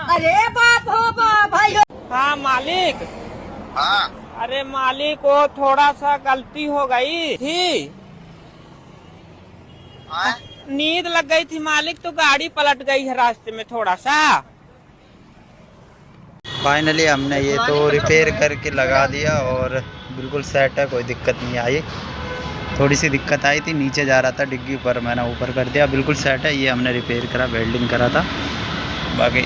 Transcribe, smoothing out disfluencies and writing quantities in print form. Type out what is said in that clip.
अरे बाप हो बाप भाई हो। हाँ मालिक। हाँ अरे मालिक वो थोड़ा सा गलती हो गई थी। हाँ? नींद लग गई थी मालिक, तो गाड़ी पलट गई है रास्ते में थोड़ा सा। फाइनली हमने ये तो रिपेयर करके लगा दिया और बिल्कुल सेट है, कोई दिक्कत नहीं आई। थोड़ी सी दिक्कत आई थी, नीचे जा रहा था डिग्गी पर, मैंने ऊपर कर दिया, बिल्कुल सेट है। ये हमने रिपेयर करा, वेल्डिंग करा था, बाकी